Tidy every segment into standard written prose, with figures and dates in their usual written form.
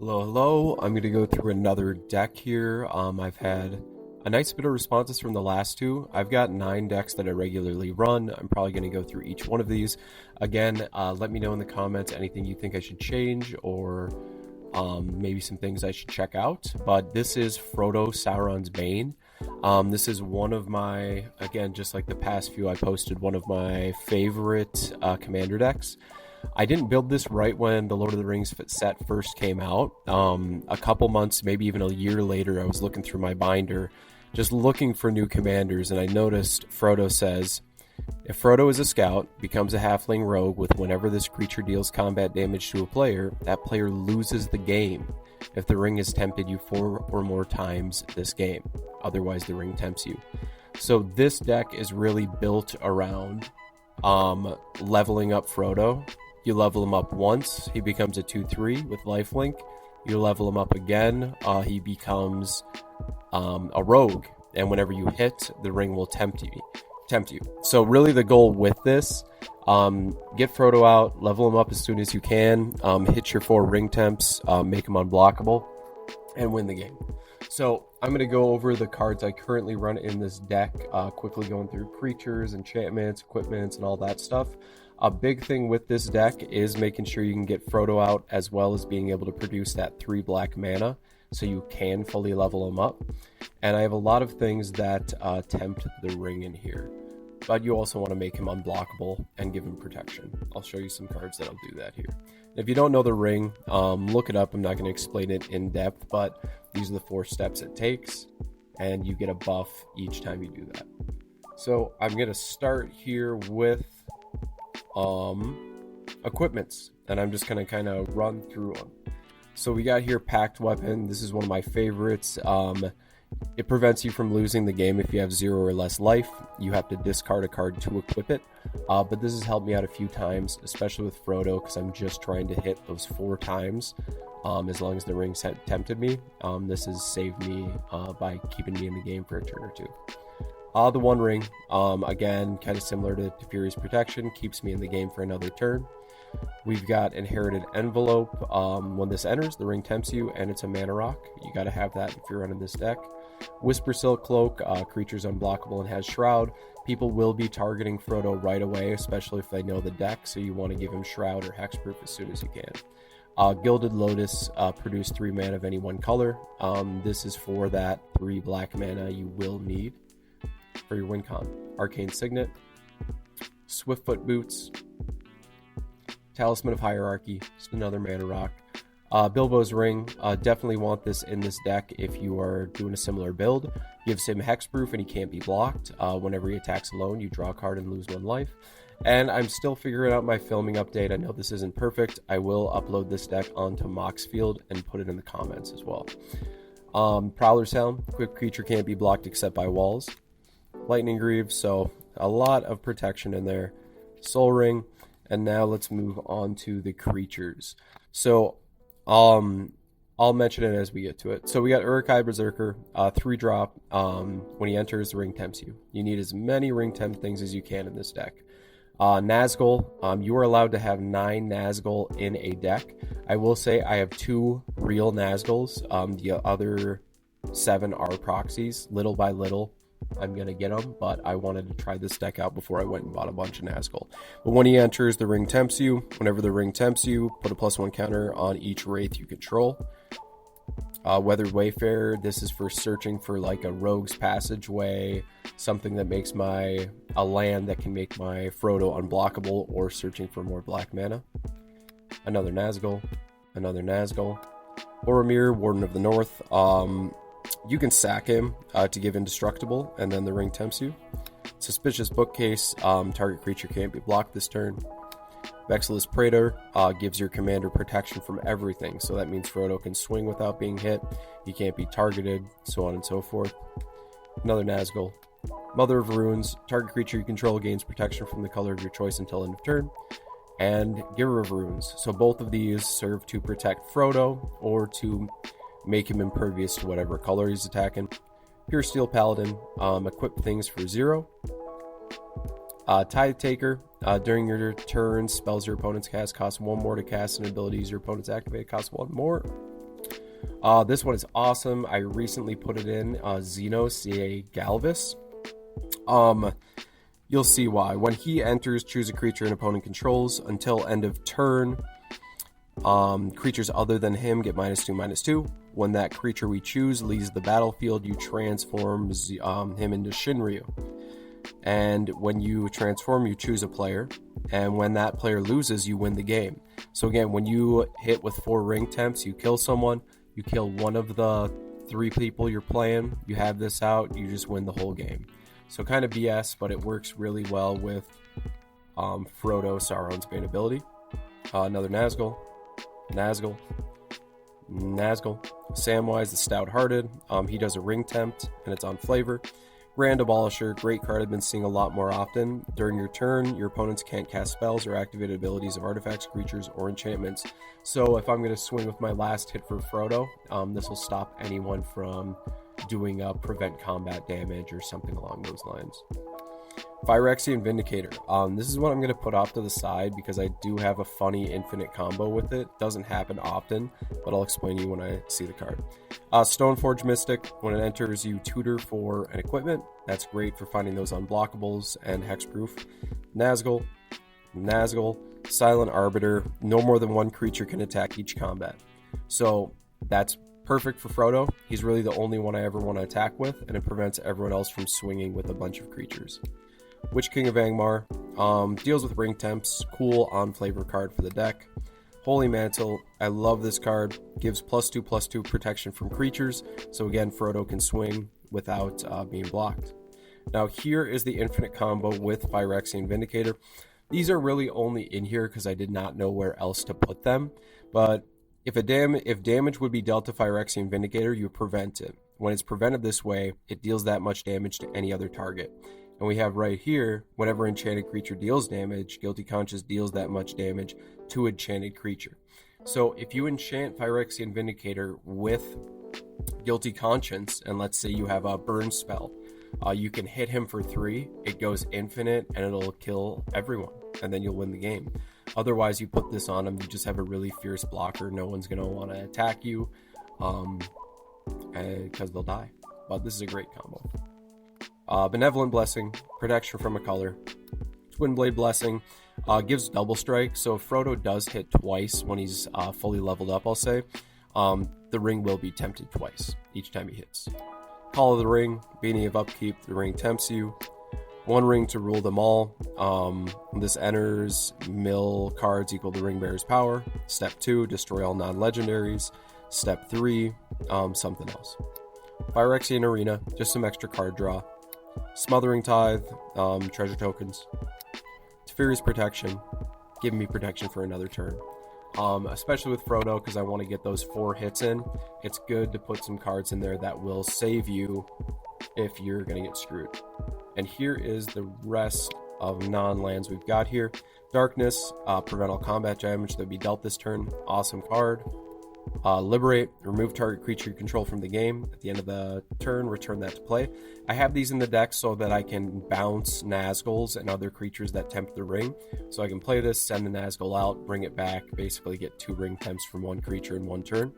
Hello, hello. I'm going to go through another deck here. I've had a nice bit of responses from the last two. I've got 9 decks that I regularly run. I'm probably going to go through each one of these. Again, let me know in the comments anything you think I should change or maybe some things I should check out. But this is Frodo Sauron's Bane. This is one of my, again, just like the past few, I posted one of my favorite commander decks. I didn't build this right when the Lord of the Rings set first came out. A couple months, maybe even a year later, I was looking through my binder, just looking for new commanders, and I noticed Frodo says, if Frodo is a scout, becomes a halfling rogue with whenever this creature deals combat damage to a player, that player loses the game if the ring has tempted you 4 or more times this game. Otherwise, the ring tempts you. So this deck is really built around leveling up Frodo. You level him up once, he becomes a 2/3 with lifelink. You level him up again, he becomes a rogue, and whenever you hit, the ring will tempt you. So really the goal with this, get Frodo out, level him up as soon as you can, hit your 4 ring temps, make him unblockable, and win the game. So I'm going to go over the cards I currently run in this deck, quickly going through creatures, enchantments, equipments, and all that stuff. A big thing with this deck is making sure you can get Frodo out as well as being able to produce that 3 black mana so you can fully level him up. And I have a lot of things that tempt the ring in here. But you also want to make him unblockable and give him protection. I'll show you some cards that'll do that here. If you don't know the ring, look it up. I'm not going to explain it in depth, but these are the 4 steps it takes, and you get a buff each time you do that. So I'm going to start here with equipments, and I'm just going to kind of run through them. So we got here Packed Weapon. This is one of my favorites. It prevents you from losing the game if you have 0 or less life. You have to discard a card to equip it. But this has helped me out a few times, especially with Frodo, because I'm just trying to hit those 4 times. As long as the ring tempted me, this has saved me by keeping me in the game for a turn or 2. The One Ring, again, kind of similar to Fury's Protection, keeps me in the game for another turn. We've got Inherited Envelope. When this enters, the ring tempts you, and it's a mana rock. You got to have that if you're running this deck. Whisper Silk Cloak, creature's unblockable and has Shroud. People will be targeting Frodo right away, especially if they know the deck, so you want to give him Shroud or Hexproof as soon as you can. Gilded Lotus, produce 3 mana of any one color. This is for that 3 black mana you will need for your win con. Arcane Signet, Swiftfoot Boots, Talisman of Hierarchy, just another mana rock. Bilbo's Ring, definitely want this in this deck if you are doing a similar build. Gives him hexproof and he can't be blocked. Whenever he attacks alone, you draw a card and lose 1 life. And I'm still figuring out my filming update. I know this isn't perfect. I will upload this deck onto Moxfield and put it in the comments as well. Prowler's Helm, quick creature can't be blocked except by walls. Lightning Greaves, so a lot of protection in there. Soul Ring, and now let's move on to the creatures. So I'll mention it as we get to it. So we got Uruk-hai Berserker, 3-drop. When he enters, the ring tempts you. You need as many ring tempt things as you can in this deck. Nazgul, you are allowed to have 9 Nazgul in a deck. I will say I have 2 real Nazguls. The other 7 are proxies. Little by little, I'm going to get them, but I wanted to try this deck out before I went and bought a bunch of Nazgul. But when he enters, the ring tempts you. Whenever the ring tempts you, put a +1 counter on each wraith you control. Weathered Wayfarer, this is for searching for like a rogue's passageway, something that makes a land that can make my Frodo unblockable, or searching for more black mana. Another Nazgul. Boromir, Warden of the North. You can sack him to give indestructible, and then the ring tempts you. Suspicious Bookcase, target creature can't be blocked this turn. Vexilus Praetor gives your commander protection from everything, so that means Frodo can swing without being hit, he can't be targeted, so on and so forth. Another Nazgul. Mother of Runes, target creature you control gains protection from the color of your choice until end of turn. And Giver of Runes, so both of these serve to protect Frodo, or to make him impervious to whatever color he's attacking. Pure Steel Paladin, equip things for 0. Tithe Taker, during your turn, spells your opponent's cast cost 1 more to cast, and abilities your opponent's activate cost 1 more. This one is awesome. I recently put it in Xeno CA Galvis. You'll see why. When he enters, choose a creature an opponent controls until end of turn. Creatures other than him get -2/-2. When that creature we choose leaves the battlefield, you transform him into Shinryu. And when you transform, you choose a player. And when that player loses, you win the game. So again, when you hit with 4 ring temps, you kill someone, you kill one of the 3 people you're playing, you have this out, you just win the whole game. So kind of BS, but it works really well with Frodo Sauron's Bane ability. Another Nazgul. Samwise the Stout-Hearted. He does a ring tempt, and it's on flavor. Grand Abolisher, great card I've been seeing a lot more often. During your turn, your opponents can't cast spells or activate abilities of artifacts, creatures, or enchantments. So if I'm going to swing with my last hit for Frodo, this will stop anyone from doing prevent combat damage or something along those lines. Phyrexian Vindicator. This is what I'm going to put off to the side because I do have a funny infinite combo with it. Doesn't happen often, but I'll explain to you when I see the card. Stoneforge Mystic. When it enters, you tutor for an equipment. That's great for finding those unblockables and hexproof. Nazgul. Silent Arbiter. No more than 1 creature can attack each combat. So that's perfect for Frodo. He's really the only one I ever want to attack with, and it prevents everyone else from swinging with a bunch of creatures. Witch King of Angmar. Deals with ring temps. Cool on flavor card for the deck. Holy Mantle. I love this card. Gives +2/+2 protection from creatures. So again, Frodo can swing without being blocked. Now here is the infinite combo with Phyrexian Vindicator. These are really only in here because I did not know where else to put them. But if damage would be dealt to Phyrexian Vindicator, you prevent it. When it's prevented this way, it deals that much damage to any other target. And we have right here, whenever enchanted creature deals damage, Guilty Conscience deals that much damage to enchanted creature. So if you enchant Phyrexian Vindicator with Guilty Conscience, and let's say you have a burn spell, you can hit him for 3, it goes infinite, and it'll kill everyone, and then you'll win the game. Otherwise, you put this on him, you just have a really fierce blocker, no one's going to want to attack you, because they'll die. But this is a great combo. Benevolent Blessing, protection from a color. Twin Blade Blessing gives double strike, so if Frodo does hit twice when he's fully leveled up, I'll say, the ring will be tempted twice each time he hits. Call of the Ring, Beanie of Upkeep, the ring tempts you. 1 ring to rule them all. This enters, mill cards equal the ring bearer's power. Step 2, destroy all non-legendaries. Step 3, something else. Phyrexian Arena, just some extra card draw. Smothering Tithe, treasure tokens. Teferi's Protection, giving me protection for another turn. Especially with Frodo, because I want to get those 4 hits in. It's good to put some cards in there that will save you if you're going to get screwed. And here is the rest of non-lands we've got here. Darkness, prevent all combat damage that would be dealt this turn. Awesome card. Liberate, remove target creature you control from the game. At the end of the turn, return that to play. I have these in the deck so that I can bounce Nazguls and other creatures that tempt the ring. So I can play this, send the Nazgul out, bring it back, basically get 2 ring temps from 1 creature in 1 turn.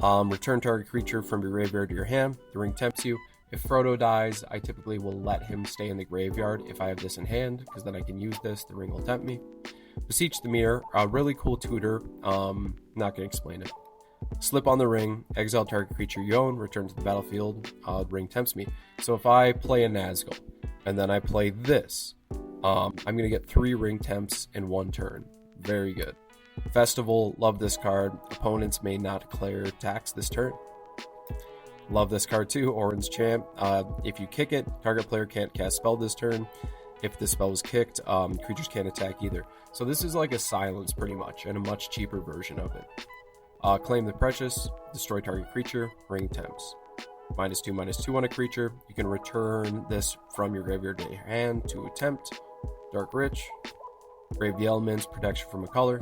Return target creature from your graveyard to your hand. The ring tempts you. If Frodo dies, I typically will let him stay in the graveyard if I have this in hand, because then I can use this, the ring will tempt me. Beseech the Mirror, a really cool tutor, not going to explain it. Slip on the Ring, exile target creature you own, return to the battlefield, ring tempts me. So if I play a Nazgul, and then I play this, I'm going to get 3 ring temps in 1 turn. Very good. Festival, love this card. Opponents may not declare attacks this turn. Love this card too, Orin's Champ. If you kick it, target player can't cast spell this turn. If the spell was kicked, creatures can't attack either. So this is like a silence pretty much, and a much cheaper version of it. Claim the Precious, destroy target creature, ring temps. -2/-2 on a creature. You can return this from your graveyard to your hand to attempt. Dark Rich, Brave the Elements, protection from a color.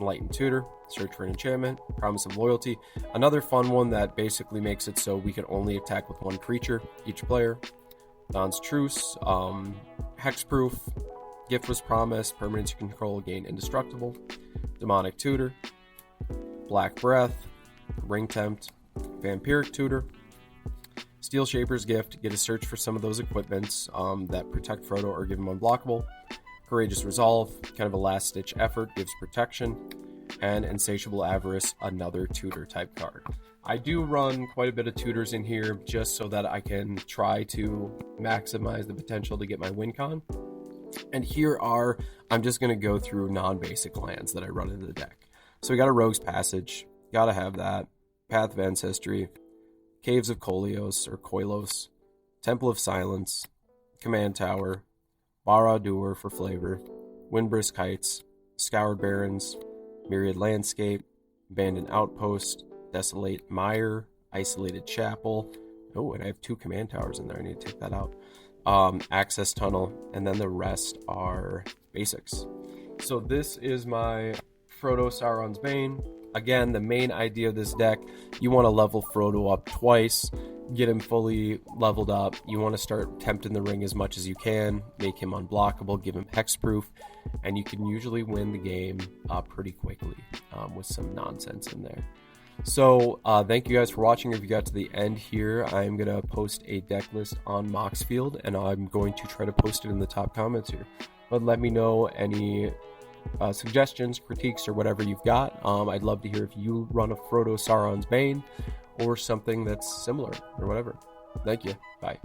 Enlightened Tutor, search for an enchantment. Promise of Loyalty, another fun one that basically makes it so we can only attack with 1 creature each player. Dawn's Truce, Hexproof, Gift was Promised, permanents you control gain indestructible. Demonic Tutor, Black Breath, Ring Tempt, Vampiric Tutor, Steel Shaper's Gift, get a search for some of those equipments that protect Frodo or give him unblockable. Courageous Resolve, kind of a last-ditch effort, gives protection. And Insatiable Avarice, another tutor type card. I do run quite a bit of tutors in here just so that I can try to maximize the potential to get my win con. And here are, I'm just going to go through non-basic lands that I run into the deck. So we got a Rogue's Passage, gotta have that. Path of Ancestry, Caves of Koilos, Temple of Silence, Command Tower, Barad-dûr for flavor, Windbrisk Heights, Scoured Barrens, Myriad Landscape, Abandoned Outpost, Desolate Mire, Isolated Chapel. Oh, and I have 2 command towers in there. I need to take that out. Access Tunnel, and then the rest are basics. So this is my Frodo Sauron's Bane. Again, the main idea of this deck, you want to level Frodo up twice, get him fully leveled up. You want to start tempting the ring as much as you can, make him unblockable, give him hexproof, and you can usually win the game pretty quickly with some nonsense in there. So thank you guys for watching. If you got to the end here, I'm going to post a deck list on Moxfield, and I'm going to try to post it in the top comments here. But let me know any suggestions, critiques, or whatever you've got. I'd love to hear if you run a Frodo Sauron's Bane or something that's similar or whatever. Thank you. Bye.